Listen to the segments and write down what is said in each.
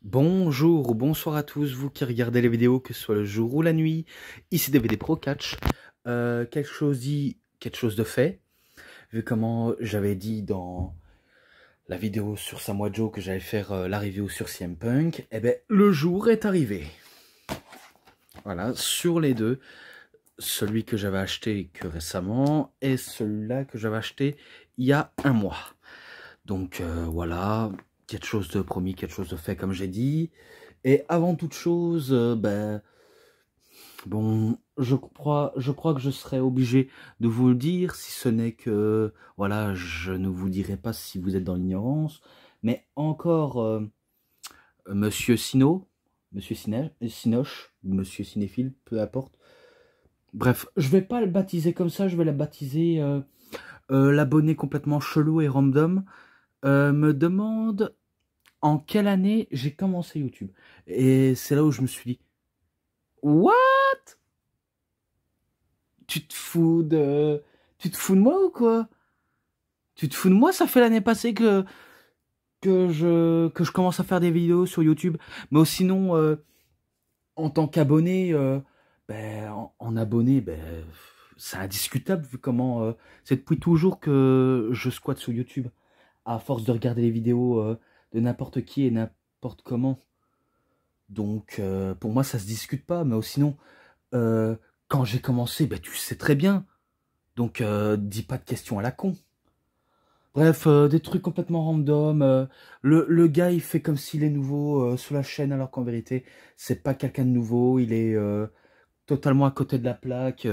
Bonjour ou bonsoir à tous, vous qui regardez les vidéos, que ce soit le jour ou la nuit. Ici DVD Pro Catch. Quelque chose dit, quelque chose de fait. Vu comment j'avais dit dans la vidéo sur Samoa Joe que j'allais faire la review sur CM Punk, eh ben le jour est arrivé. Voilà, sur les deux, celui que j'avais acheté que récemment et celui-là que j'avais acheté il y a un mois. Donc voilà, quelque chose de promis, quelque chose de fait comme j'ai dit. Et avant toute chose, bon, je crois que je serais obligé de vous le dire, si ce n'est que, voilà, je ne vous dirai pas si vous êtes dans l'ignorance, mais encore, Monsieur Sino, Monsieur Sinoche, ou Monsieur Cinéphile, peu importe. Bref, je vais pas le baptiser comme ça, je vais la baptiser l'abonné complètement chelou et random, me demande en quelle année j'ai commencé YouTube. Et c'est là où je me suis dit, what? Tu te fous de... Tu te fous de moi ou quoi? Tu te fous de moi? Ça fait l'année passée que je commence à faire des vidéos sur YouTube. Mais sinon, en tant qu'abonné, en abonné, c'est indiscutable vu comment... c'est depuis toujours que je squatte sur YouTube. À force de regarder les vidéos de n'importe qui et n'importe comment. Donc, pour moi, ça se discute pas. Mais sinon, quand j'ai commencé, tu sais très bien. Donc, dis pas de questions à la con. Bref, des trucs complètement random. Le gars, il fait comme s'il est nouveau sur la chaîne, alors qu'en vérité, c'est pas quelqu'un de nouveau. Il est totalement à côté de la plaque.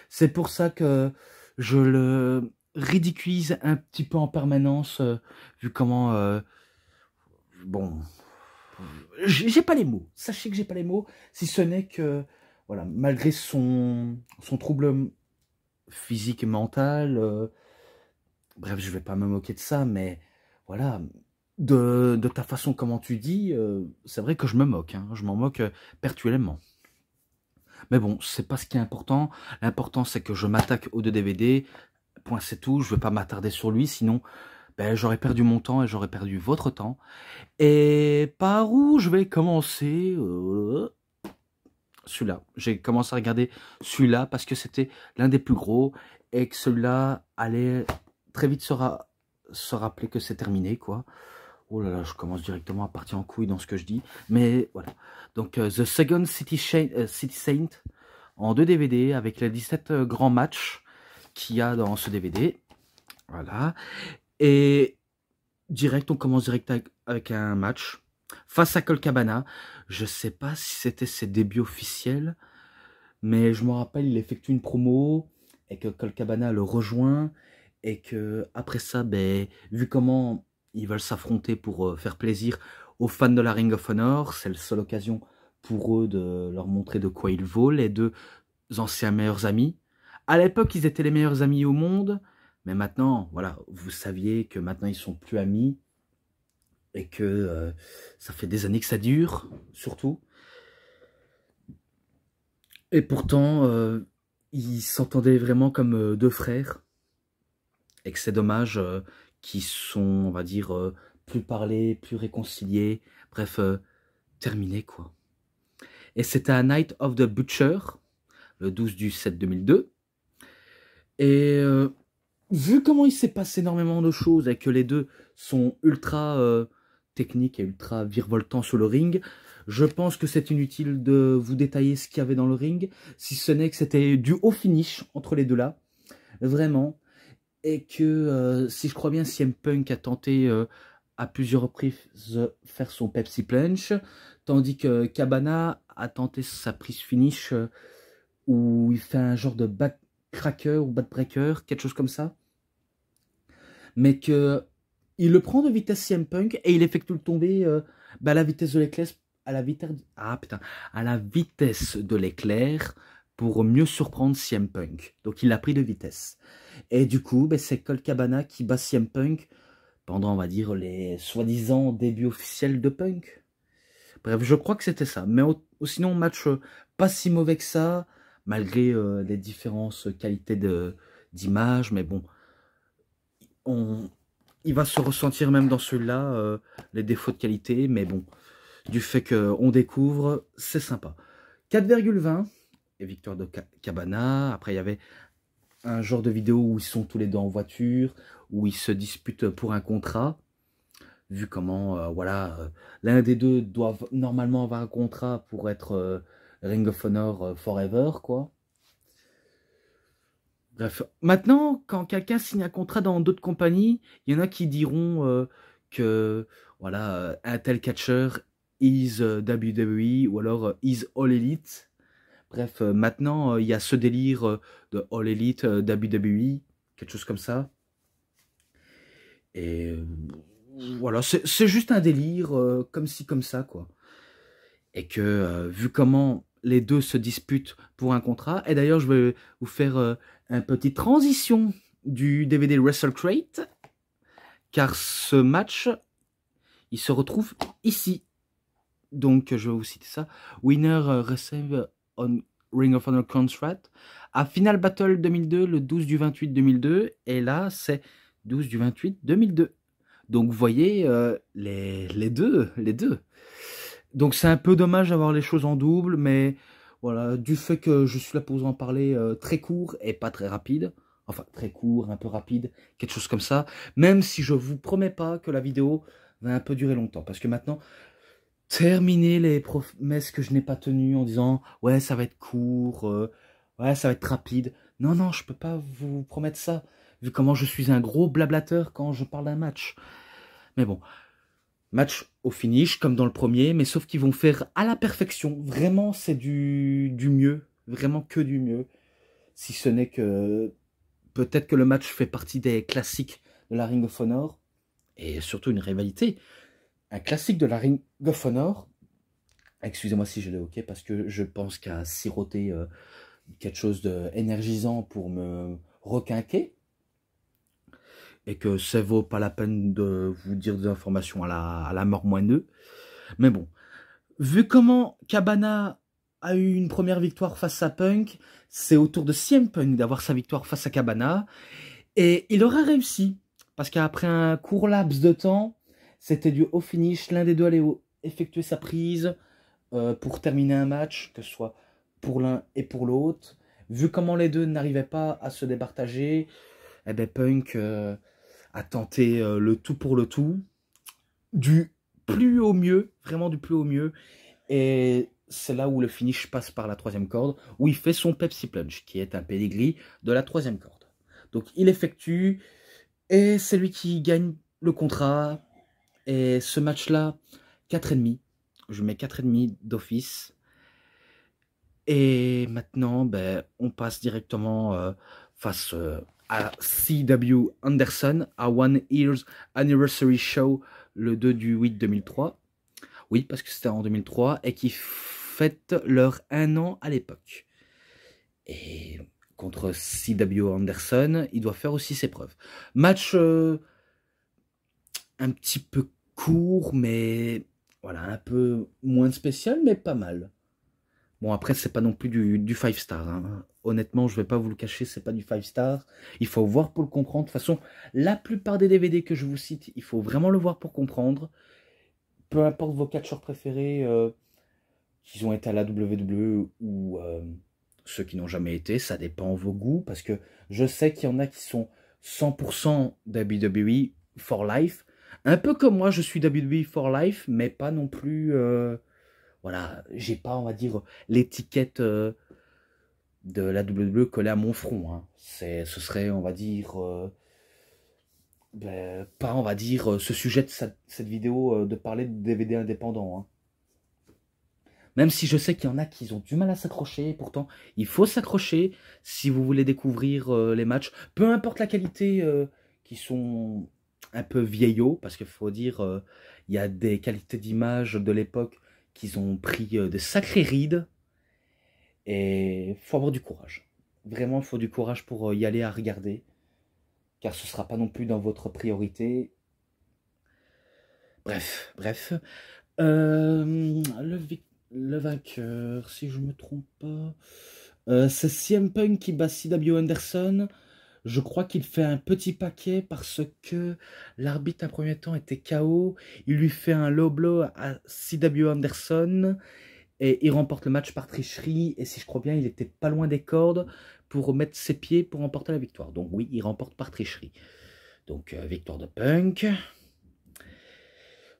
C'est pour ça que je le ridiculise un petit peu en permanence, vu comment... bon... J'ai pas les mots. Sachez que j'ai pas les mots, si ce n'est que... Voilà, malgré son trouble physique et mental... bref, je vais pas me moquer de ça, mais voilà, de ta façon comment tu dis, c'est vrai que je me moque, hein, je m'en moque perpétuellement. Mais bon, c'est pas ce qui est important. L'important, c'est que je m'attaque aux deux DVD. Point, c'est tout. Je vais pas m'attarder sur lui, sinon j'aurais perdu mon temps et j'aurais perdu votre temps. Et par où je vais commencer celui-là. J'ai commencé à regarder celui-là parce que c'était l'un des plus gros et que celui-là allait très vite se rappeler que c'est terminé, quoi. Oh là là, je commence directement à partir en couille dans ce que je dis. Mais voilà. Donc, The Second City Saint en 2 DVD avec les 17 grands matchs qu'il y a dans ce DVD. Voilà. Et on commence direct avec un match face à Colt Cabana. Je sais pas si c'était ses débuts officiels, mais je me rappelle, il effectue une promo et que Colt Cabana le rejoint et que après ça, vu comment ils veulent s'affronter pour faire plaisir aux fans de la Ring of Honor, c'est la seule occasion pour eux de leur montrer de quoi ils vaut, les deux anciens meilleurs amis. À l'époque, ils étaient les meilleurs amis au monde, mais maintenant, voilà, vous saviez que maintenant ils sont plus amis et que ça fait des années que ça dure, surtout. Et pourtant, ils s'entendaient vraiment comme deux frères. Et que c'est dommage qu'ils sont, on va dire, plus parlés, plus réconciliés. Bref, terminés, quoi. Et c'était à Night of the Butcher, le 12 du 7 2002. Et vu comment il s'est passé énormément de choses et que les deux sont ultra techniques et ultra virevoltants sur le ring, je pense que c'est inutile de vous détailler ce qu'il y avait dans le ring, si ce n'est que c'était du haut finish entre les deux là, vraiment, et que si je crois bien, CM Punk a tenté à plusieurs reprises faire son Pepsi Plunge, tandis que Cabana a tenté sa prise finish où il fait un genre de backcracker ou backbreaker, quelque chose comme ça, mais que il le prend de vitesse CM Punk et il effectue le tombé à la vitesse de l'éclair, à la vitesse de l'éclair pour mieux surprendre CM Punk. Donc il l'a pris de vitesse. Et du coup, c'est Colt Cabana qui bat CM Punk pendant, on va dire, les soi-disant débuts officiels de Punk. Bref, je crois que c'était ça. Mais sinon, match pas si mauvais que ça, malgré les différentes qualités d'image. Mais bon, il va se ressentir même dans celui-là, les défauts de qualité. Mais bon, du fait qu'on découvre, c'est sympa. 4,20 et victoire de Cabana. Après, il y avait un genre de vidéo où ils sont tous les deux en voiture, où ils se disputent pour un contrat. Vu comment, voilà, l'un des deux doit normalement avoir un contrat pour être Ring of Honor Forever, quoi. Bref, maintenant, quand quelqu'un signe un contrat dans d'autres compagnies, il y en a qui diront que, voilà, un tel catcher is WWE ou alors is All Elite. Bref, maintenant, il y a ce délire de All Elite WWE, quelque chose comme ça. Et voilà, c'est juste un délire, comme ci, comme ça, quoi. Et que, vu comment les deux se disputent pour un contrat, et d'ailleurs, je vais vous faire une petite transition du DVD Wrestle Crate, car ce match, il se retrouve ici. Donc, je vais vous citer ça. Winner receive on Ring of Honor Contract à Final Battle 2002, le 12 du 28 2002, et là, c'est 12 du 28 2002. Donc, vous voyez, les deux. Donc, c'est un peu dommage d'avoir les choses en double, mais voilà, du fait que je suis là pour vous en parler très court et pas très rapide, enfin, très court, un peu rapide, quelque chose comme ça, même si je vous promets pas que la vidéo va un peu durer longtemps, parce que maintenant, terminer les promesses que je n'ai pas tenues en disant « Ouais, ça va être court, ouais, ça va être rapide. » Non, non, je peux pas vous promettre ça, vu comment je suis un gros blablateur quand je parle d'un match. Mais bon, match au finish, comme dans le premier, mais sauf qu'ils vont faire à la perfection. Vraiment, c'est du mieux. Vraiment que du mieux. Si ce n'est que peut-être que le match fait partie des classiques de la Ring of Honor. Et surtout une rivalité. Un classique de la Ring of Honor. Excusez-moi si je l'ai ok, parce que je pense qu'à siroter quelque chose d'énergisant pour me requinquer. Et que ça vaut pas la peine de vous dire des informations à la mort moineux. Mais bon, vu comment Cabana a eu une première victoire face à Punk, c'est au tour de CM Punk d'avoir sa victoire face à Cabana. Et il aura réussi, parce qu'après un court laps de temps, c'était du au finish, l'un des deux allait effectuer sa prise pour terminer un match, que ce soit pour l'un et pour l'autre. Vu comment les deux n'arrivaient pas à se départager, eh ben Punk a tenté le tout pour le tout, du plus au mieux, vraiment du plus au mieux. Et c'est là où le finish passe par la troisième corde, où il fait son Pepsi Plunge, qui est un pedigree de la troisième corde. Donc il effectue, et c'est lui qui gagne le contrat. Et ce match-là, 4,5. Je mets 4,5 d'office. Et maintenant, ben, on passe directement face à C.W. Anderson, à One Year's Anniversary Show, le 2 du 8 2003. Oui, parce que c'était en 2003, et qui fêtent leur 1 an à l'époque. Et contre C.W. Anderson, il doit faire aussi ses preuves. Match un petit peu court, mais voilà, un peu moins spécial, mais pas mal. Bon, après, c'est pas non plus du 5 star. Hein. Honnêtement, je vais pas vous le cacher, c'est pas du 5 star. Il faut voir pour le comprendre. De toute façon, la plupart des DVD que je vous cite, il faut vraiment le voir pour comprendre. Peu importe vos catcheurs préférés, qu'ils ont été à la WWE ou ceux qui n'ont jamais été, ça dépend de vos goûts. Parce que je sais qu'il y en a qui sont 100% WWE for life. Un peu comme moi, je suis WWE for life, mais pas non plus... voilà, j'ai pas, on va dire, l'étiquette de la WWE collée à mon front. Hein. Ce serait, on va dire, ben, pas, on va dire, ce sujet de cette vidéo de parler de DVD indépendant. Hein. Même si je sais qu'il y en a qui ont du mal à s'accrocher, pourtant, il faut s'accrocher si vous voulez découvrir les matchs. Peu importe la qualité qui sont un peu vieillots, parce qu'il faut dire, il y a des qualités d'image de l'époque qu'ils ont pris de sacrées rides. Et il faut avoir du courage. Vraiment, il faut du courage pour y aller à regarder. Car ce ne sera pas non plus dans votre priorité. Bref. Le vainqueur, si je ne me trompe pas, c'est CM Punk qui bat C.W. Anderson. Je crois qu'il fait un petit paquet parce que l'arbitre, un premier temps, était KO. Il lui fait un low blow à C.W. Anderson et il remporte le match par tricherie. Et si je crois bien, il était pas loin des cordes pour mettre ses pieds pour remporter la victoire. Donc oui, il remporte par tricherie. Donc victoire de Punk.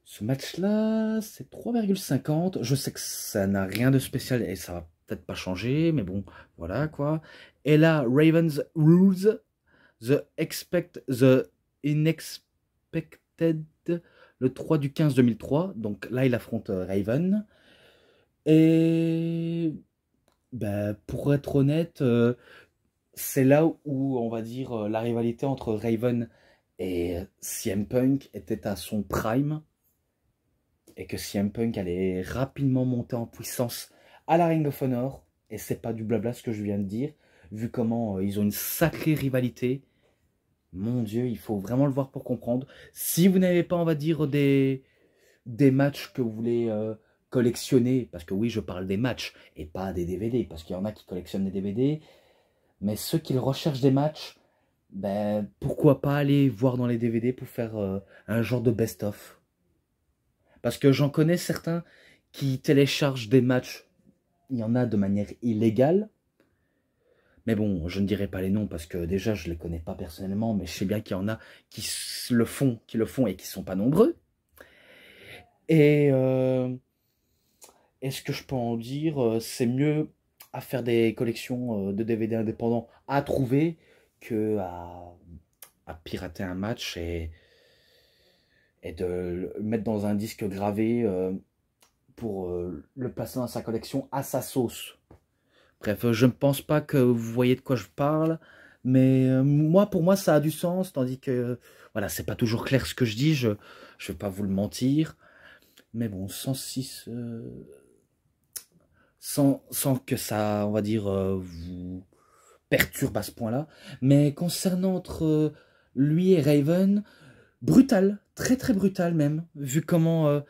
Ce match-là, c'est 3,50. Je sais que ça n'a rien de spécial et ça va peut-être pas changer, mais bon, voilà quoi. Et là, Ravens Rules. The Unexpected, le 3 du 15 2003. Donc là, il affronte Raven. Et ben, pour être honnête, c'est là où, on va dire, la rivalité entre Raven et CM Punk était à son prime. Et que CM Punk allait rapidement monter en puissance à la Ring of Honor. Et c'est pas du blabla ce que je viens de dire. Vu comment ils ont une sacrée rivalité. Mon Dieu, il faut vraiment le voir pour comprendre. Si vous n'avez pas, on va dire, des matchs que vous voulez collectionner, parce que oui, je parle des matchs et pas des DVD, parce qu'il y en a qui collectionnent des DVD, mais ceux qui recherchent des matchs, ben, pourquoi pas aller voir dans les DVD pour faire un genre de best-of. Parce que j'en connais certains qui téléchargent des matchs, il y en a de manière illégale. Mais bon, je ne dirai pas les noms parce que déjà, je ne les connais pas personnellement, mais je sais bien qu'il y en a qui le font et qui ne sont pas nombreux. Et ce que je peux en dire, c'est mieux à faire des collections de DVD indépendants à trouver que à pirater un match et de le mettre dans un disque gravé pour le placer dans sa collection à sa sauce. Bref, je ne pense pas que vous voyez de quoi je parle, mais pour moi, ça a du sens, tandis que, voilà, c'est pas toujours clair ce que je dis, je vais pas vous le mentir, mais bon, 106, sans que ça, on va dire, vous perturbe à ce point-là, mais concernant entre lui et Raven, brutal, très très brutal même, vu comment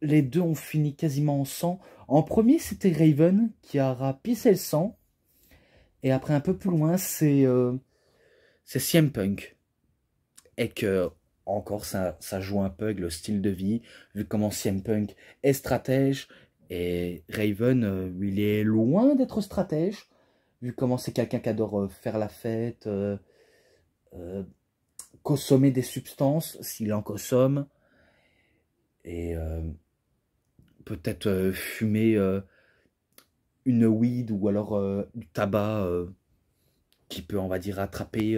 les deux ont fini quasiment en sang. En premier, c'était Raven qui a rapissé le sang. Et après, un peu plus loin, c'est CM Punk. Et que, encore, ça joue un peu avec le style de vie, vu comment CM Punk est stratège. Et Raven, il est loin d'être stratège, vu comment c'est quelqu'un qui adore faire la fête, euh, consommer des substances, s'il en consomme. Et peut-être fumer une weed ou alors du tabac qui peut, on va dire, attraper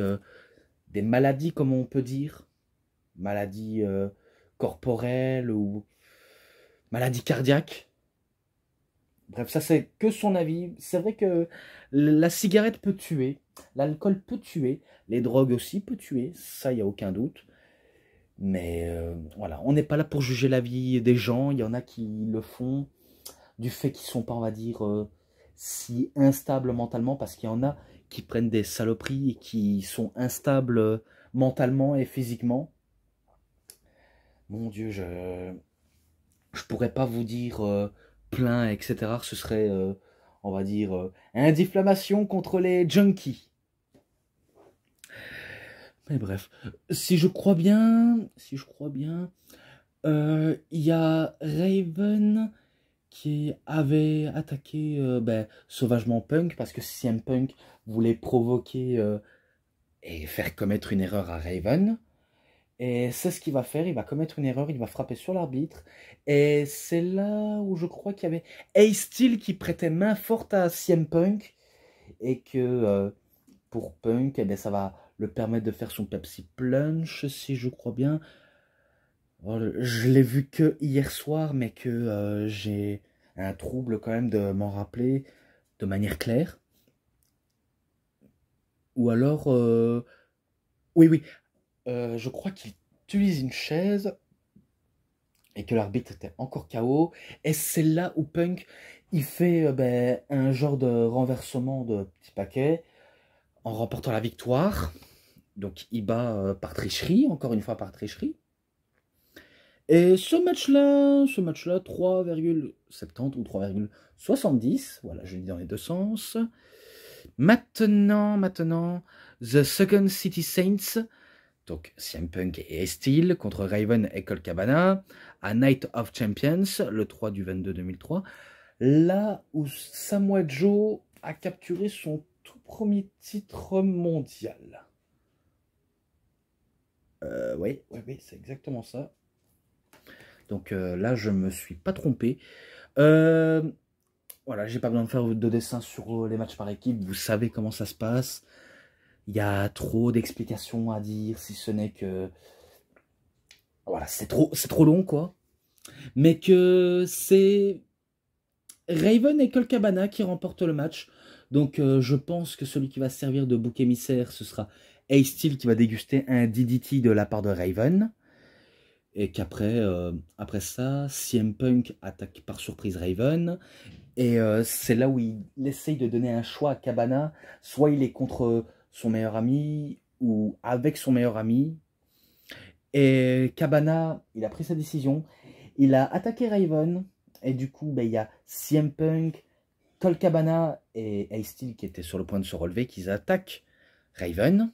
des maladies, comme on peut dire, maladies corporelles ou maladies cardiaques. Bref, ça c'est que son avis. C'est vrai que la cigarette peut tuer, l'alcool peut tuer, les drogues aussi peut tuer, ça il n'y a aucun doute. Mais voilà, on n'est pas là pour juger la vie des gens, il y en a qui le font du fait qu'ils sont pas, on va dire, si instables mentalement, parce qu'il y en a qui prennent des saloperies et qui sont instables mentalement et physiquement. Mon Dieu, je pourrais pas vous dire plein, etc. Ce serait, on va dire, un diffamation contre les junkies. Mais bref, si je crois bien, il y a Raven qui avait attaqué sauvagement Punk parce que CM Punk voulait provoquer et faire commettre une erreur à Raven. Et c'est ce qu'il va faire, il va commettre une erreur, il va frapper sur l'arbitre. Et c'est là où je crois qu'il y avait Ace Steel qui prêtait main forte à CM Punk. Et que pour Punk, eh bien, ça va le permettre de faire son Pepsi Plunge, si je crois bien. Je l'ai vu que hier soir, mais que j'ai un trouble quand même de m'en rappeler de manière claire. Ou alors, oui, je crois qu'il utilise une chaise et que l'arbitre était encore KO. Et c'est là où Punk, il fait un genre de renversement de petit paquet en remportant la victoire. Donc il bat par tricherie, encore une fois par tricherie. Et ce match-là, 3,70 ou 3,70, voilà, je le dis dans les deux sens. Maintenant, The Second City Saints, donc CM Punk et Steel contre Raven et Colt Cabana, à Night of Champions, le 3 du 22 2003, là où Samoa Joe a capturé son tout premier titre mondial. Oui, c'est exactement ça. Donc là, je me suis pas trompé. Voilà, j'ai pas besoin de faire de dessin sur les matchs par équipe. Vous savez comment ça se passe. Il y a trop d'explications à dire, si ce n'est que... Voilà, c'est trop long, quoi. Mais que c'est Raven et Colt Cabana qui remportent le match. Donc je pense que celui qui va servir de bouc émissaire, ce sera Ace Steel qui va déguster un DDT de la part de Raven. Et qu'après après ça, CM Punk attaque par surprise Raven. Et c'est là où il essaye de donner un choix à Cabana. Soit il est contre son meilleur ami ou avec son meilleur ami. Et Cabana, il a pris sa décision. Il a attaqué Raven. Et du coup, ben, il y a CM Punk, Colt Cabana et Ace Steel qui étaient sur le point de se relever, qu'ils attaquent Raven.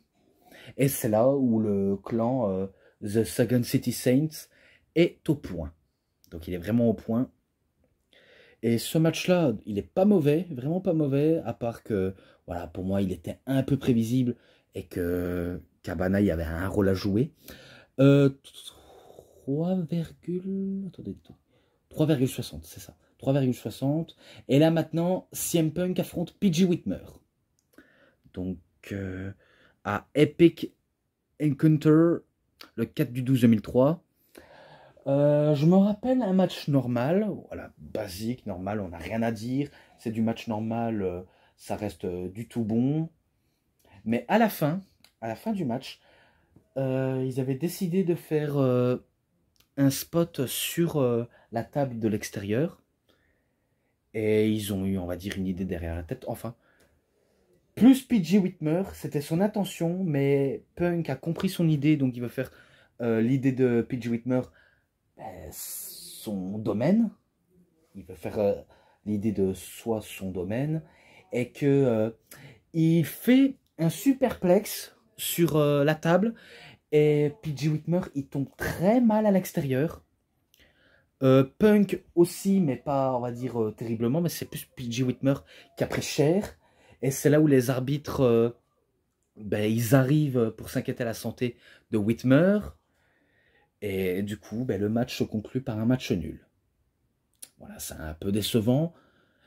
Et c'est là où le clan The Second City Saints est au point. Donc il est vraiment au point. Et ce match-là, il est pas mauvais, vraiment pas mauvais, à part que, voilà, pour moi, il était un peu prévisible et que Cabana, il y avait un rôle à jouer. 3, attendez, 3,60, c'est ça. 3,60. Et là, maintenant, CM Punk affronte PG Whitmer. Donc, à Epic Encounter, le 4 du 12 2003. Je me rappelle un match normal, voilà, basique, normal, on n'a rien à dire. C'est du match normal, ça reste du tout bon. Mais à la fin du match, ils avaient décidé de faire un spot sur la table de l'extérieur. Et ils ont eu, on va dire, une idée derrière la tête. Enfin, plus PG Whitmer, c'était son intention, mais Punk a compris son idée, donc il veut faire l'idée de PG Whitmer son domaine. Il veut faire l'idée de soi son domaine. Et que il fait un superplex sur la table. Et PG Whitmer, il tombe très mal à l'extérieur. Punk aussi, mais pas, on va dire, terriblement. Mais c'est plus PG Whitmer qui a pris cher. Et c'est là où les arbitres, ben, ils arrivent pour s'inquiéter à la santé de Whitmer. Et du coup, ben, le match se conclut par un match nul. Voilà, c'est un peu décevant.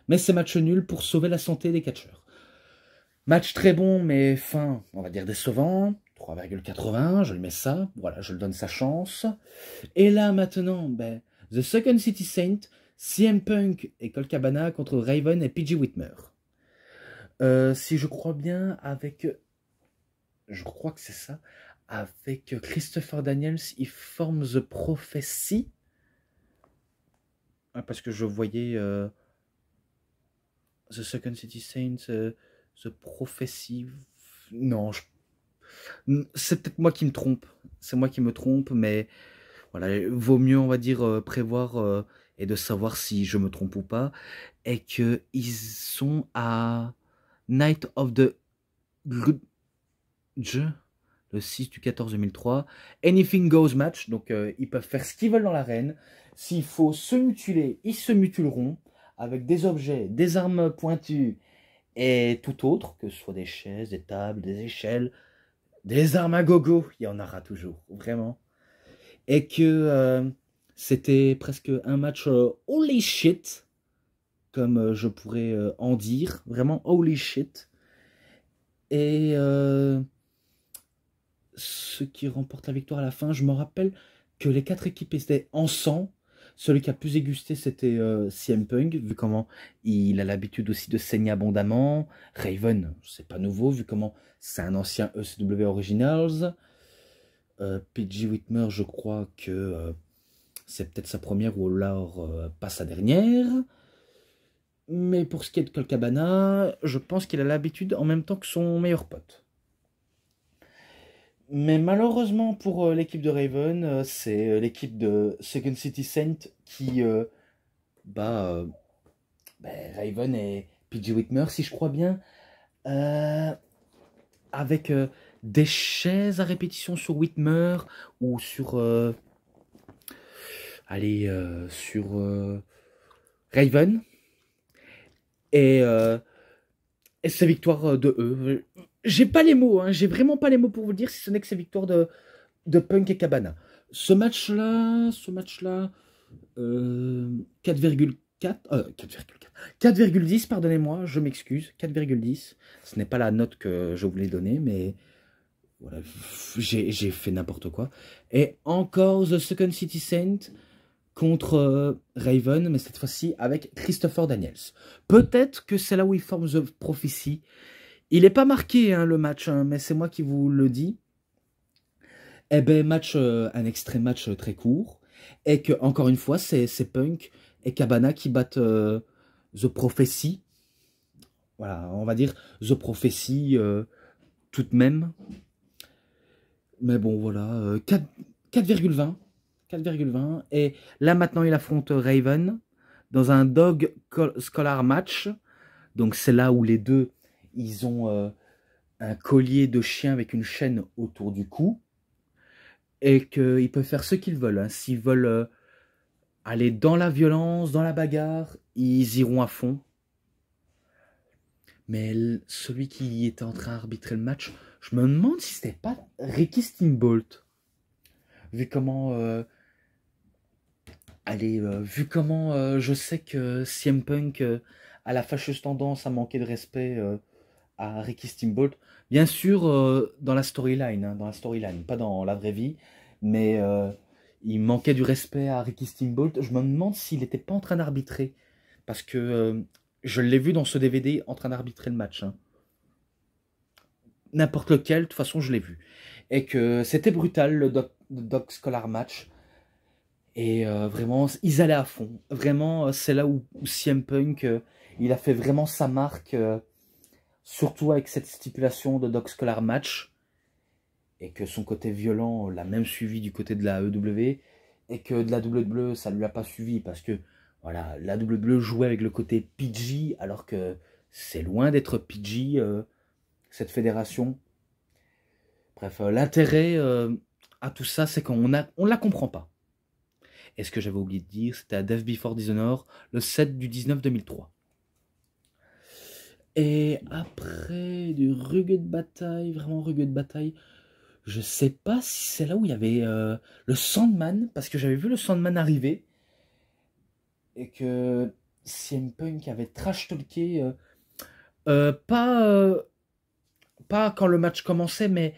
Mais c'est match nul pour sauver la santé des catcheurs. Match très bon, mais fin, on va dire décevant. 3,80, je le mets ça. Voilà, je le donne sa chance. Et là, maintenant, ben, The Second City Saint, CM Punk et Colt Cabana contre Raven et PG Whitmer. Si je crois bien, avec... Je crois que c'est ça. Avec Christopher Daniels, il forme The Prophecy. Ah, parce que je voyais The Second City Saints, The Prophecy. Non, c'est peut-être moi qui me trompe. C'est moi qui me trompe, mais voilà, vaut mieux, on va dire, prévoir et de savoir si je me trompe ou pas. Et qu'ils sont à Night of the Grudge, le 6 du 14 2003. Anything Goes match, donc ils peuvent faire ce qu'ils veulent dans l'arène. S'il faut se mutiler, ils se mutileront avec des objets, des armes pointues et tout autre, que ce soit des chaises, des tables, des échelles, des armes à gogo, il y en aura toujours, vraiment. Et que c'était presque un match holy shit, comme je pourrais en dire, vraiment holy shit. Et ce qui remporte la victoire à la fin, je me rappelle que les 4 équipes étaient en sang. Celui qui a plus égusté, c'était CM Punk, vu comment il a l'habitude aussi de saigner abondamment. Raven, c'est pas nouveau, vu comment c'est un ancien ECW Originals. PG Whitmer, je crois que c'est peut-être sa première ou alors pas sa dernière. Mais pour ce qui est de Colt Cabana, je pense qu'il a l'habitude en même temps que son meilleur pote. Mais malheureusement pour l'équipe de Raven, c'est l'équipe de Second City Saint qui bat ben, Raven et PG Whitmer, si je crois bien, avec des chaises à répétition sur Whitmer ou sur, sur Raven. Et ces victoires de eux. J'ai pas les mots, hein, j'ai vraiment pas les mots pour vous le dire, si ce n'est que ces victoires de Punk et Cabana. Ce match-là, 4,10, pardonnez-moi, je m'excuse, 4,10. Ce n'est pas la note que je voulais donner, mais voilà, j'ai fait n'importe quoi. Et encore The Second City Saint contre Raven, mais cette fois-ci avec Christopher Daniels. Peut-être que c'est là où il forme The Prophecy. Il n'est pas marqué, hein, le match, hein, mais c'est moi qui vous le dis. Eh ben, un extrait match très court. Et que, encore une fois, c'est Punk et Cabana qui battent The Prophecy. Voilà, on va dire The Prophecy tout de même. Mais bon, voilà, 4,20. 4,20. Et là, maintenant, il affronte Raven dans un Dog Scholar match. Donc, c'est là où les deux, ils ont un collier de chien avec une chaîne autour du cou. Et qu'ils peuvent faire ce qu'ils veulent. Hein. S'ils veulent aller dans la violence, dans la bagarre, ils iront à fond. Mais celui qui était en train d'arbitrer le match, je me demande si c'était pas Ricky Steamboat. Vu comment... vu comment je sais que CM Punk a la fâcheuse tendance à manquer de respect à Ricky Steamboat. Bien sûr, dans la storyline, hein, pas dans la vraie vie, mais il manquait du respect à Ricky Steamboat. Je me demande s'il n'était pas en train d'arbitrer, parce que je l'ai vu dans ce DVD en train d'arbitrer le match. Hein. N'importe lequel, de toute façon, je l'ai vu. Et que c'était brutal, le Dog Scholar match. Et vraiment, ils allaient à fond. Vraiment, c'est là où CM Punk, il a fait vraiment sa marque, surtout avec cette stipulation de Dog Scholar match. Et que son côté violent l'a même suivi du côté de la EW. Et que de la WWE, ça ne lui a pas suivi. Parce que, voilà, la WWE jouait avec le côté PG, alors que c'est loin d'être PG, cette fédération. Bref, l'intérêt à tout ça, c'est qu'on la comprend pas. Et ce que j'avais oublié de dire, c'était à Death Before Dishonor, le 7 du 19-2003. Et après du rugged bataille, vraiment rugged bataille, je sais pas si c'est là où il y avait le Sandman, parce que j'avais vu le Sandman arriver, et que CM Punk avait trash talké, pas quand le match commençait, mais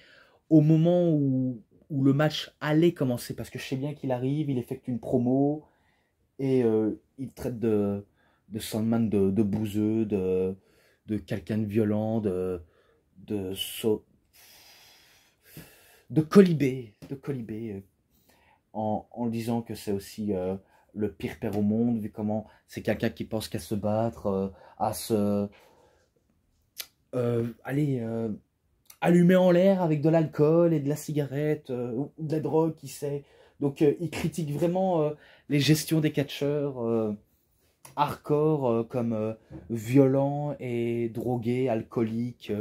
au moment où le match allait commencer, parce que je sais bien qu'il arrive, il effectue une promo, et il traite de Sandman de bouseux, de quelqu'un de violent, de colibé, en disant que c'est aussi le pire père au monde, vu comment c'est quelqu'un qui pense qu'à se battre, à se... allumer en l'air avec de l'alcool et de la cigarette, ou de la drogue, qui sait. Donc il critique vraiment les gestions des catcheurs hardcore, comme violents et drogués, alcooliques,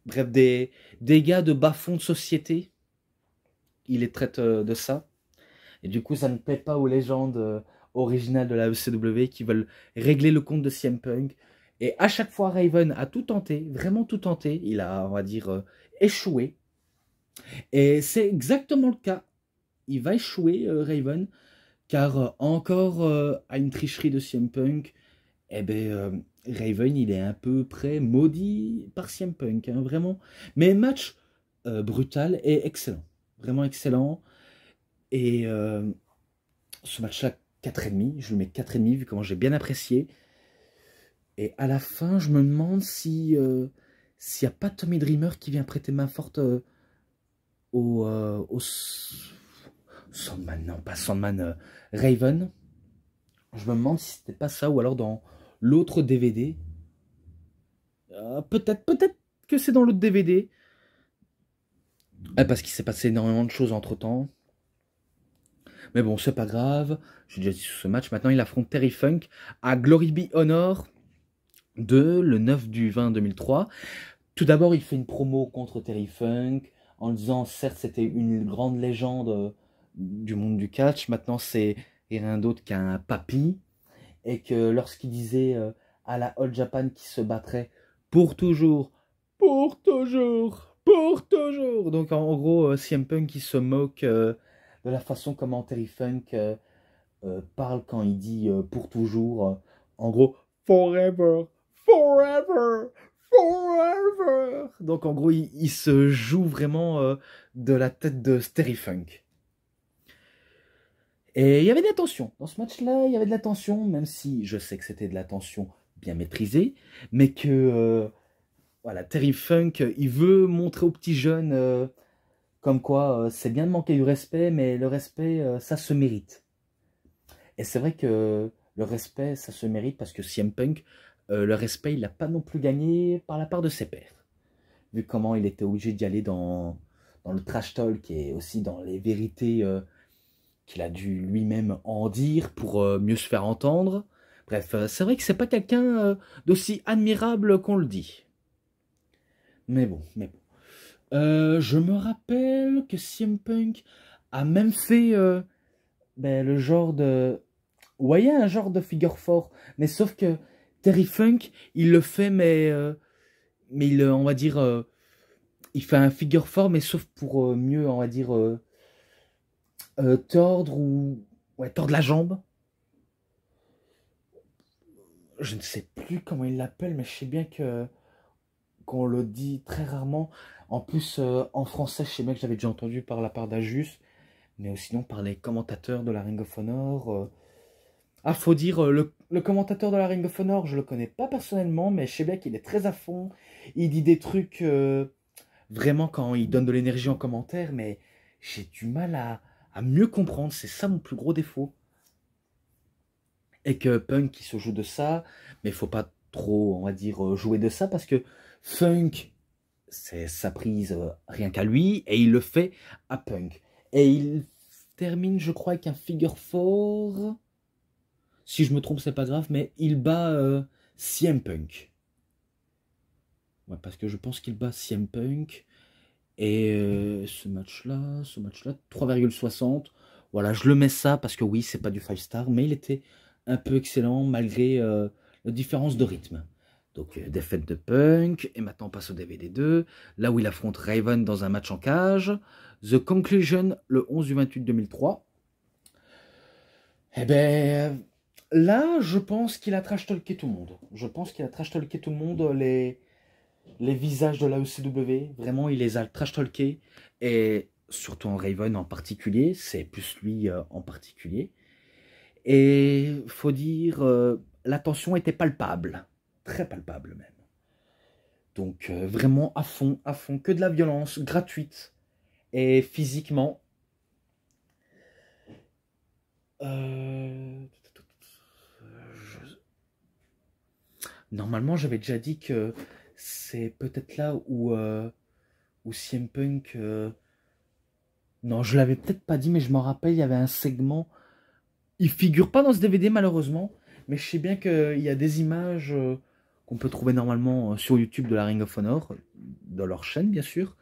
bref, des gars de bas-fond de société. Il les traite de ça. Et du coup, ça ne plaît pas aux légendes originales de la ECW qui veulent régler le compte de CM Punk. Et à chaque fois, Raven a tout tenté, vraiment tout tenté. Il a, on va dire, échoué. Et c'est exactement le cas. Il va échouer, Raven, car encore à une tricherie de CM Punk, eh ben, Raven, il est à peu près maudit par CM Punk, hein, vraiment. Mais match brutal et excellent. Vraiment excellent. Et ce match-là, 4,5. Je lui mets 4,5 vu comment j'ai bien apprécié. Et à la fin, je me demande si s'il n'y a pas Tommy Dreamer qui vient prêter main forte au Sandman, non pas Sandman, Raven. Je me demande si c'était pas ça, ou alors dans l'autre DVD. Peut-être que c'est dans l'autre DVD. Parce qu'il s'est passé énormément de choses entre temps. Mais bon, c'est pas grave. J'ai déjà dit sur ce match. Maintenant, il affronte Terry Funk à Glory Be Honor 2, le 9 du 20 2003. Tout d'abord, il fait une promo contre Terry Funk en disant, certes, c'était une grande légende du monde du catch, maintenant c'est rien d'autre qu'un papy, et que lorsqu'il disait à la All Japan qui se battrait pour toujours, pour toujours, pour toujours. Donc en gros, CM Punk il se moque de la façon comment Terry Funk parle quand il dit pour toujours. En gros, forever, forever, forever. Donc en gros, il se joue vraiment de la tête de Terry Funk. Et il y avait de la tension. Dans ce match-là, il y avait de la tension, même si je sais que c'était de la tension bien maîtrisée, mais que voilà, Terry Funk, il veut montrer aux petits jeunes comme quoi c'est bien de manquer du respect, mais le respect, ça se mérite. Et c'est vrai que le respect, ça se mérite parce que CM Punk, le respect, il l'a pas non plus gagné par la part de ses pairs. Vu comment il était obligé d'y aller dans le trash talk et aussi dans les vérités qu'il a dû lui-même en dire pour mieux se faire entendre. Bref, c'est vrai que c'est pas quelqu'un d'aussi admirable qu'on le dit. Mais bon, mais bon. Je me rappelle que CM Punk a même fait ben, le genre de... Vous voyez, un genre de figure fort. Mais sauf que Terry Funk, il le fait, mais il, on va dire... il fait un figure fort, mais sauf pour mieux, on va dire... tordre ou... Ouais, tordre la jambe. Je ne sais plus comment il l'appelle, mais je sais bien que qu'on le dit très rarement. En plus, en français, je sais bien que j'avais déjà entendu par la part d'Ajus, mais sinon par les commentateurs de la Ring of Honor. Ah, faut dire, le commentateur de la Ring of Honor, je le connais pas personnellement, mais je sais bien qu'il est très à fond. Il dit des trucs vraiment quand il donne de l'énergie en commentaire, mais j'ai du mal à mieux comprendre. C'est ça mon plus gros défaut. Et que Punk, il se joue de ça, mais il faut pas trop, on va dire, jouer de ça, parce que Funk, c'est sa prise rien qu'à lui, et il le fait à Punk. Et il termine, je crois, avec un figure four. Si je me trompe, c'est pas grave, mais il bat CM Punk. Ouais, parce que je pense qu'il bat CM Punk. Et ce match-là, 3,60. Voilà, je le mets ça parce que oui, c'est pas du 5 star, mais il était un peu excellent malgré la différence de rythme. Donc, défaite de Punk, et maintenant on passe au DVD 2, là où il affronte Raven dans un match en cage. The Conclusion, le 11 du 28 2003. Eh ben, là, je pense qu'il a trash-talké tout le monde. Je pense qu'il a trash-talké tout le monde, les visages de la ECW. Vraiment, il les a trash-talkés, et surtout en Raven en particulier, c'est plus lui en particulier. Et faut dire, la tension était palpable, très palpable même. Donc vraiment à fond, que de la violence gratuite et physiquement. Normalement, j'avais déjà dit que c'est peut-être là où CM Punk... Non, je l'avais peut-être pas dit, mais je m'en rappelle, il y avait un segment. Il figure pas dans ce DVD malheureusement, mais je sais bien qu'il y a des images qu'on peut trouver normalement sur YouTube de la Ring of Honor, dans leur chaîne bien sûr,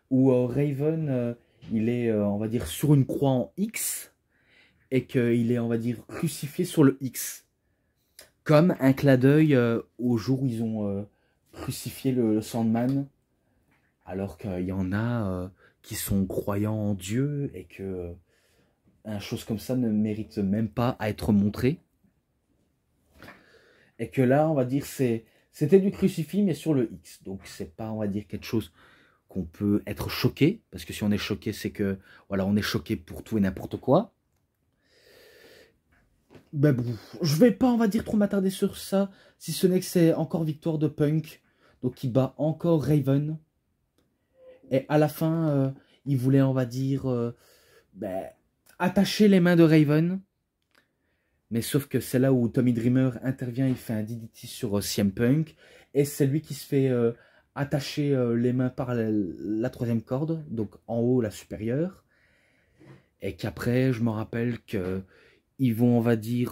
où Raven, il est, on va dire, sur une croix en X, et qu'il est, on va dire, crucifié sur le X. Comme un clin d'œil au jour où ils ont crucifié le Sandman, alors qu'il y en a qui sont croyants en Dieu, et que une chose comme ça ne mérite même pas à être montrée. Et que là, on va dire, c'était du crucifix, mais sur le X. Donc, c'est pas, on va dire, quelque chose qu'on peut être choqué. Parce que si on est choqué, c'est que, voilà, on est choqué pour tout et n'importe quoi. Ben bon, je vais pas, on va dire, trop m'attarder sur ça, si ce n'est que c'est encore victoire de Punk. Donc, il bat encore Raven. Et à la fin, il voulait, on va dire, ben, attacher les mains de Raven. Mais sauf que c'est là où Tommy Dreamer intervient, il fait un DDT sur CM Punk. Et c'est lui qui se fait attacher les mains par la troisième corde, donc en haut la supérieure. Et qu'après, je me rappelle qu'ils vont, on va dire,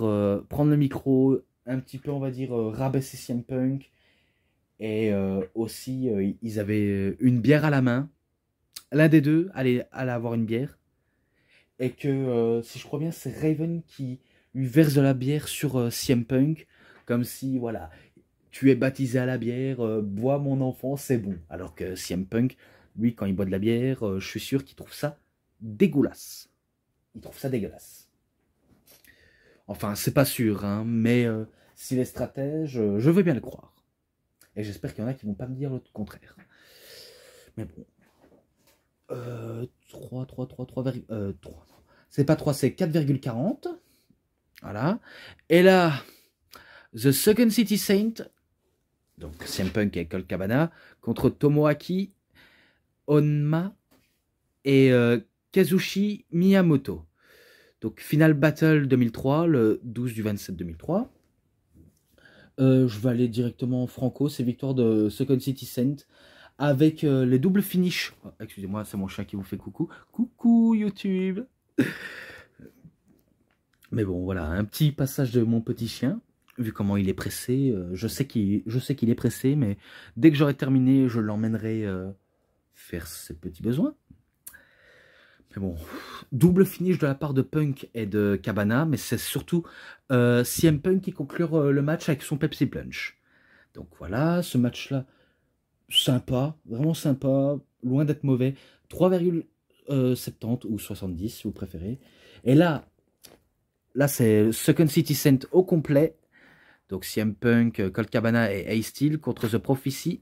prendre le micro, un petit peu, on va dire, rabaisser CM Punk. Et aussi, ils avaient une bière à la main. L'un des deux allait avoir une bière. Et que, si je crois bien, c'est Raven qui lui verse de la bière sur CM Punk. Comme si, voilà, tu es baptisé à la bière, bois mon enfant, c'est bon. Alors que CM Punk, lui, quand il boit de la bière, je suis sûr qu'il trouve ça dégueulasse. Il trouve ça dégueulasse. Enfin, c'est pas sûr, hein, mais s'il est stratège, je veux bien le croire. Et j'espère qu'il y en a qui vont pas me dire le contraire. Mais bon. 3. C'est pas 3, c'est 4,40. Voilà. Et là, The Second City Saint, donc CM Punk et Colt Cabana, contre Tomoaki Honma et Kazushi Miyamoto. Donc, Final Battle 2003, le 12 du 27 2003. Je vais aller directement en franco, c'est victoire de Second City Saint avec les doubles finish. Oh, excusez-moi, c'est mon chat qui vous fait coucou. Coucou YouTube. Mais bon, voilà, un petit passage de mon petit chien. Vu comment il est pressé, je sais qu'il est pressé, mais dès que j'aurai terminé, je l'emmènerai faire ses petits besoins. Mais bon, double finish de la part de Punk et de Cabana, mais c'est surtout CM Punk qui conclut le match avec son Pepsi Plunge. Donc voilà, ce match-là, sympa, vraiment sympa, loin d'être mauvais. 3,70 ou 70 si vous préférez. Et là c'est Second City Saint au complet. Donc CM Punk, Colt Cabana et Ace Steel contre The Prophecy.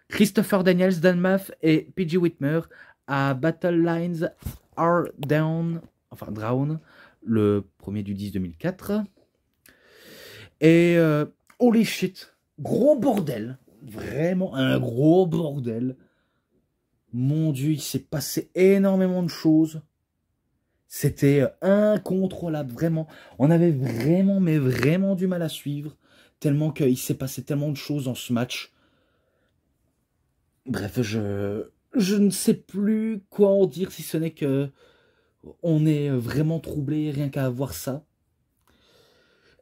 Christopher Daniels, Dan Maff et PG Whitmer à Battle Lines Are Down, enfin Drown, le 1er du 10 2004. Et holy shit, gros bordel, vraiment un gros bordel. Mon Dieu, il s'est passé énormément de choses. C'était incontrôlable, vraiment. On avait vraiment, mais vraiment du mal à suivre, tellement qu'il s'est passé tellement de choses dans ce match. Bref, je ne sais plus quoi en dire, si ce n'est que on est vraiment troublé rien qu'à voir ça.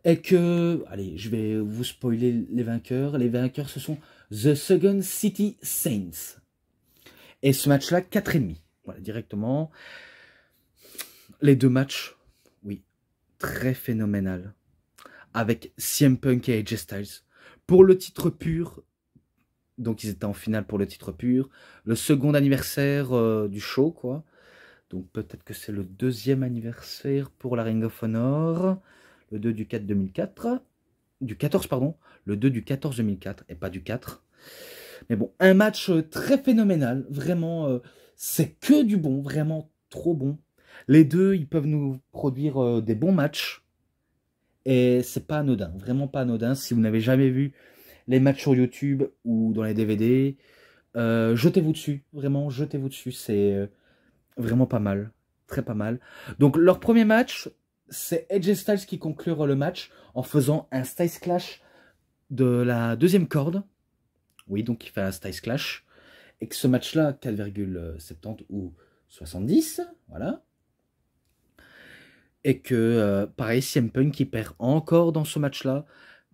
Et que, allez, je vais vous spoiler les vainqueurs. Les vainqueurs, ce sont The Second City Saints. Et ce match-là, 4,5. Voilà, directement. Les deux matchs, oui, très phénoménal. Avec CM Punk et AJ Styles. Pour le titre pur, donc ils étaient en finale pour le titre pur. Le second anniversaire du show, quoi. Donc peut-être que c'est le deuxième anniversaire pour la Ring of Honor. Le 2 du 4 2004. Du 14, pardon. Le 2 du 14 2004 et pas du 4. Mais bon, un match très phénoménal. Vraiment, c'est que du bon. Vraiment trop bon. Les deux, ils peuvent nous produire des bons matchs. Et c'est pas anodin. Vraiment pas anodin. Si vous n'avez jamais vu les matchs sur YouTube ou dans les DVD, jetez-vous dessus. Vraiment, jetez-vous dessus. C'est vraiment pas mal. Très pas mal. Donc, leur premier match, c'est AJ Styles qui conclut le match en faisant un Styles Clash de la deuxième corde. Oui, donc il fait un Styles Clash. Et que ce match-là, 4,70 ou 70, voilà. Et que, pareil, CM Punk qui perd encore dans ce match-là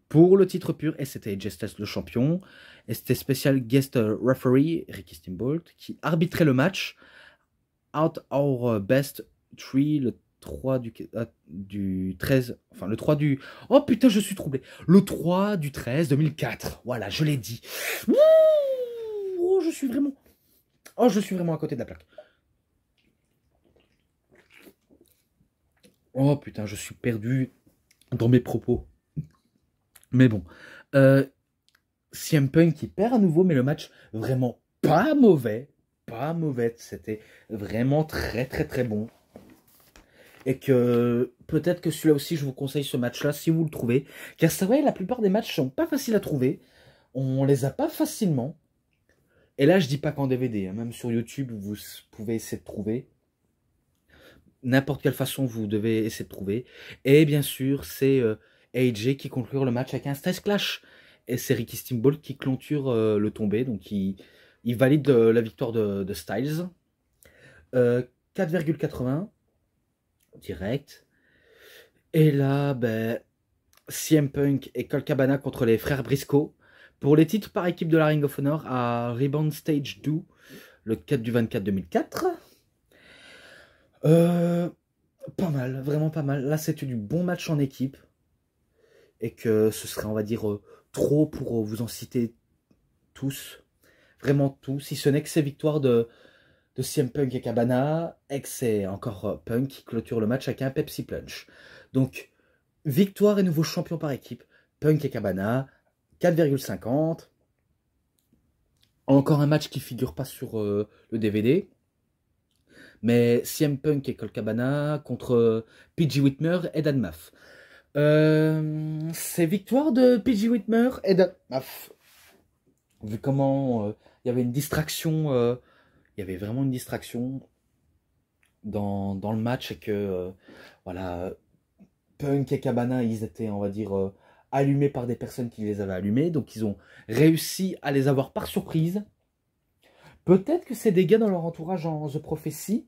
pour le titre pur. Et c'était AJ Styles le champion. Et c'était spécial guest referee, Ricky Steamboat, qui arbitrait le match. Out our best 3, le 3 du 13, enfin le 3 du... Oh putain, je suis troublé. Le 3 du 13 2004. Voilà, je l'ai dit. Ouh, oh, je suis vraiment... Oh, je suis vraiment à côté de la plaque. Oh putain, je suis perdu dans mes propos. Mais bon. CM Punk qui perd à nouveau, mais le match vraiment pas mauvais. Pas mauvais. C'était vraiment très très très bon. Et que peut-être que celui-là aussi, je vous conseille ce match-là si vous le trouvez. Car c'est vrai, la plupart des matchs sont pas faciles à trouver. On les a pas facilement. Et là, je dis pas qu'en DVD. Hein, même sur YouTube, vous pouvez essayer de trouver. N'importe quelle façon, vous devez essayer de trouver. Et bien sûr, c'est AJ qui conclut le match avec un Styles Clash. Et c'est Ricky Steamboat qui clôture le tombé. Donc, il valide la victoire de Styles. 4,80. Direct. Et là, ben, CM Punk et Colt Cabana contre les frères Briscoe Pour les titres par équipe de la Ring of Honor à Rebound Stage 2, le 4 du 24 2004. Pas mal, vraiment pas mal. Là, c'était du bon match en équipe. Et que ce serait, on va dire, trop pour vous en citer tous. Vraiment tous. Si ce n'est que ces victoires de CM Punk et Cabana. Et que c'est encore Punk qui clôture le match avec un Pepsi Plunge. Donc, victoire et nouveau champion par équipe. Punk et Cabana. 4,50. Encore un match qui figure pas sur le DVD. Mais CM Punk et Colt Cabana contre PG Whitmer et Dan Maff. C'est victoire de PG Whitmer et Dan Maff. Vu comment il y avait une distraction, il y avait vraiment une distraction dans le match et que voilà, Punk et Cabana, ils étaient, on va dire, allumés par des personnes qui les avaient allumés. Donc ils ont réussi à les avoir par surprise. Peut-être que c'est des gars dans leur entourage en The Prophecy.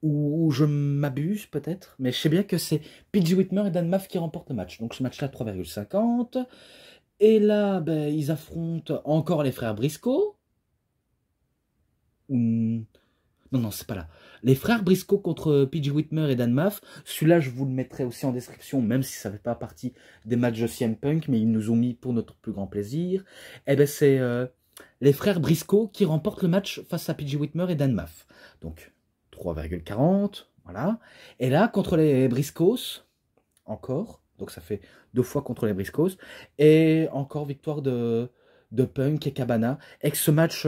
Ou je m'abuse peut-être, mais je sais bien que c'est PG Whitmer et Dan Maff qui remportent le match. Donc ce match-là, 3,50. Et là, ben, ils affrontent encore les frères Briscoe. Non, non, c'est pas là. Les frères Briscoe contre PG Whitmer et Dan Maff. Celui-là, je vous le mettrai aussi en description, même si ça ne fait pas partie des matchs de CM Punk, mais ils nous ont mis pour notre plus grand plaisir. Et ben c'est les frères Briscoe qui remportent le match face à PG Whitmer et Dan Maff. Donc 3,40, voilà. Et là, contre les Briscoes, encore, donc ça fait 2 fois contre les Briscoes, et encore victoire de Punk et Cabana, avec ce match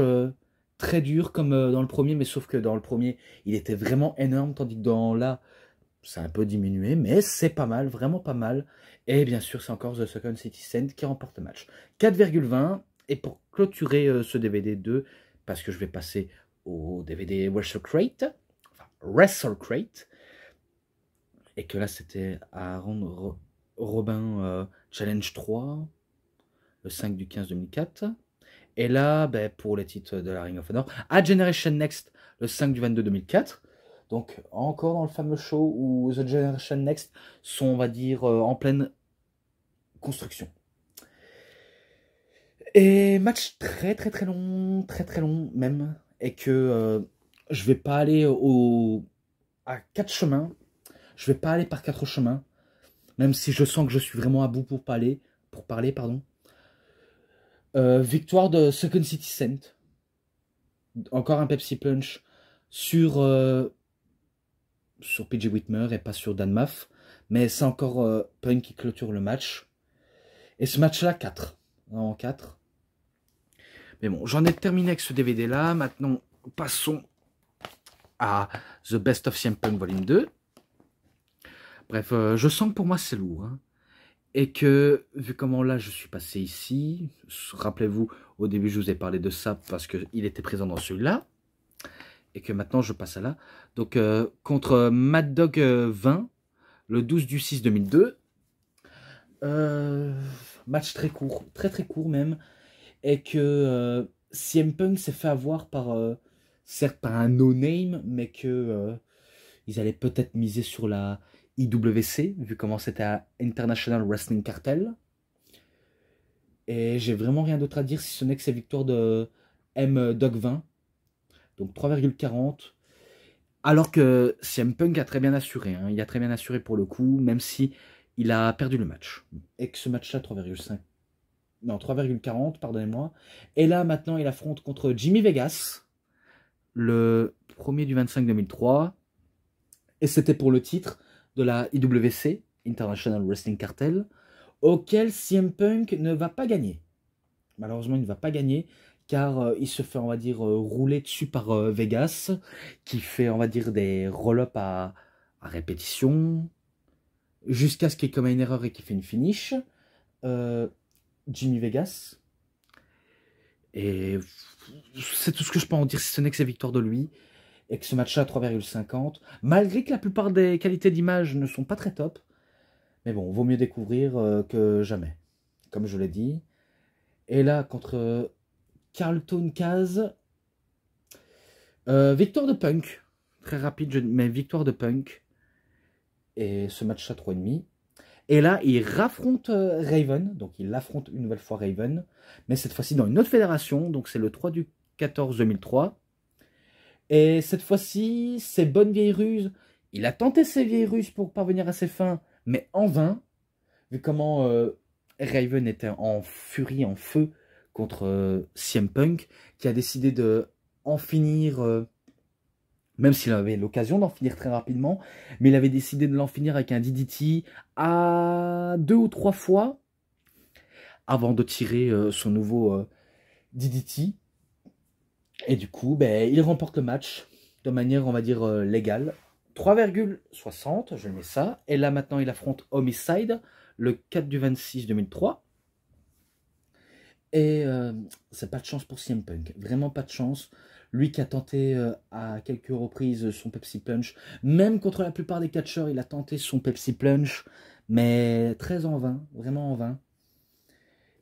très dur comme dans le premier, mais sauf que dans le premier, il était vraiment énorme, tandis que dans là, c'est un peu diminué, mais c'est pas mal, vraiment pas mal. Et bien sûr, c'est encore The Second Citizen qui remporte le match. 4,20, et pour clôturer ce DVD 2, parce que je vais passer au DVD Wrestle Crate, Wrestle Crate, et que là c'était Aaron Robin Challenge 3, le 5 du 15 2004, et là ben, pour les titres de la Ring of Honor, à Generation Next, le 5 du 22 2004, donc encore dans le fameux show où The Generation Next sont, on va dire, en pleine construction. Et match très long même, et que je vais pas aller à 4 chemins. Je vais pas aller par 4 chemins, même si je sens que je suis vraiment à bout pour parler, pardon. Victoire de Second Citizen. Encore un Pepsi Punch sur PG Whitmer et pas sur Dan Maff. Mais c'est encore Punk qui clôture le match. Et ce match-là, 4. En 4. Mais bon, j'en ai terminé avec ce DVD-là. Maintenant, passons à The Best of CM Punk Volume 2. Bref, je sens que pour moi, c'est lourd. Hein. Et que, vu comment là, je suis passé ici, rappelez-vous, au début, je vous ai parlé de ça parce qu'il était présent dans celui-là. Et que maintenant, je passe à là. Donc, contre Mad Dog 20, le 12 du 6 2002. Match très court, très court même. Et que CM Punk s'est fait avoir par, certes par un no-name, mais que ils allaient peut-être miser sur la IWC, vu comment c'était à International Wrestling Cartel. Et j'ai vraiment rien d'autre à dire si ce n'est que c'est victoire de M-Dog 20. Donc 3,40. Alors que CM Punk a très bien assuré. Hein. Il a très bien assuré pour le coup, même si il a perdu le match. Et que ce match-là, 3,5. Non, 3,40, pardonnez-moi. Et là, maintenant, il affronte contre Jimmy Vegas, le 1er du 25 2003. Et c'était pour le titre de la IWC, International Wrestling Cartel, auquel CM Punk ne va pas gagner. Malheureusement, il ne va pas gagner, car il se fait, on va dire, rouler dessus par Vegas, qui fait, on va dire, des roll-up à répétition, jusqu'à ce qu'il commette une erreur et qu'il fait une finish. Jimmy Vegas. Et c'est tout ce que je peux en dire, si ce n'est que c'est victoire de lui. Et que ce match-là, 3,50. Malgré que la plupart des qualités d'image ne sont pas très top. Mais bon, vaut mieux découvrir que jamais. Comme je l'ai dit. Et là, contre Carlton Caz. Victoire de Punk. Très rapide, mais victoire de Punk. Et ce match-là, 3,5. Et là, il raffronte Raven, donc il affronte une nouvelle fois Raven, mais cette fois-ci dans une autre fédération, donc c'est le 3 du 14 2003. Et cette fois-ci, ses bonnes vieilles ruses, il a tenté ses vieilles ruses pour parvenir à ses fins, mais en vain, vu comment Raven était en furie, en feu contre CM Punk, qui a décidé de en finir, même s'il avait l'occasion d'en finir très rapidement, mais il avait décidé de l'en finir avec un DDT à 2 ou 3 fois, avant de tirer son nouveau DDT. Et du coup, ben, il remporte le match de manière, on va dire, légale. 3,60, je mets ça. Et là, maintenant, il affronte Homicide, le 4 du 26 2003. Et c'est pas de chance pour CM Punk. Vraiment pas de chance. Lui qui a tenté à quelques reprises son Pepsi Punch. Même contre la plupart des catcheurs, il a tenté son Pepsi Punch. Mais très en vain. Vraiment en vain.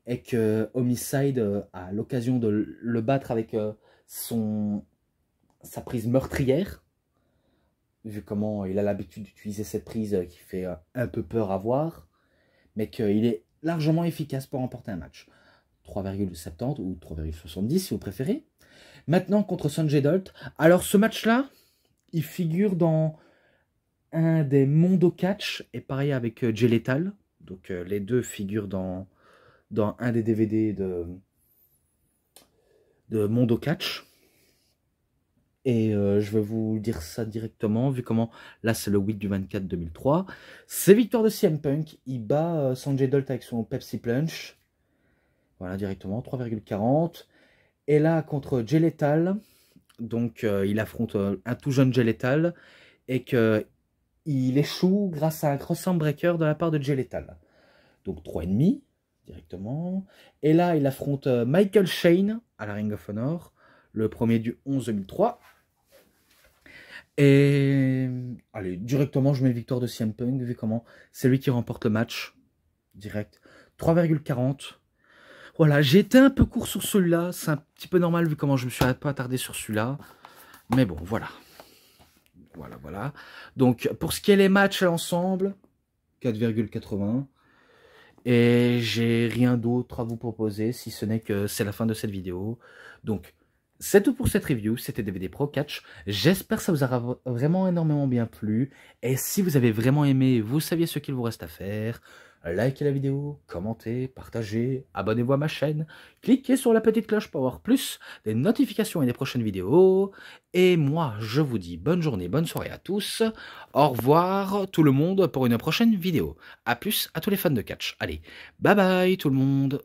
Et que Homicide a l'occasion de le battre avec sa prise meurtrière. Vu comment il a l'habitude d'utiliser cette prise qui fait un peu peur à voir. Mais qu'il est largement efficace pour remporter un match. 3,70 ou 3,70 si vous préférez. Maintenant contre Sanjay Dutt. Alors ce match-là, il figure dans un des Mondo Catch. Et pareil avec Jay Lethal. Donc les deux figurent dans un des DVD de Mondo Catch. Et je vais vous dire ça directement, vu comment, là c'est le 8 du 24 2003. C'est victoire de CM Punk, il bat Sanjay Dutt avec son Pepsi Plunge. Voilà, directement, 3,40. Et là, contre Jay Lethal, donc il affronte un tout jeune Jay Lethal, et qu'il échoue grâce à un cross-arm breaker de la part de Jay Lethal. Donc 3,5 directement. Et là, il affronte Michael Shane à la Ring of Honor, le premier du 11 2003. Et allez, directement, je mets victoire de CM Punk, vu comment c'est lui qui remporte le match. Direct. 3,40. Voilà, j'ai été un peu court sur celui-là. C'est un petit peu normal, vu comment je me suis un peu attardé sur celui-là. Mais bon, voilà. Voilà. Donc, pour ce qui est les matchs à l'ensemble, 4,80. Et j'ai rien d'autre à vous proposer, si ce n'est que c'est la fin de cette vidéo. Donc, c'est tout pour cette review, c'était DVD Pro Catch. J'espère que ça vous aura vraiment énormément bien plu. Et si vous avez vraiment aimé, vous saviez ce qu'il vous reste à faire. Likez la vidéo, commentez, partagez, abonnez-vous à ma chaîne. Cliquez sur la petite cloche pour avoir plus des notifications et des prochaines vidéos. Et moi, je vous dis bonne journée, bonne soirée à tous. Au revoir tout le monde pour une prochaine vidéo. A plus à tous les fans de catch. Allez, bye bye tout le monde.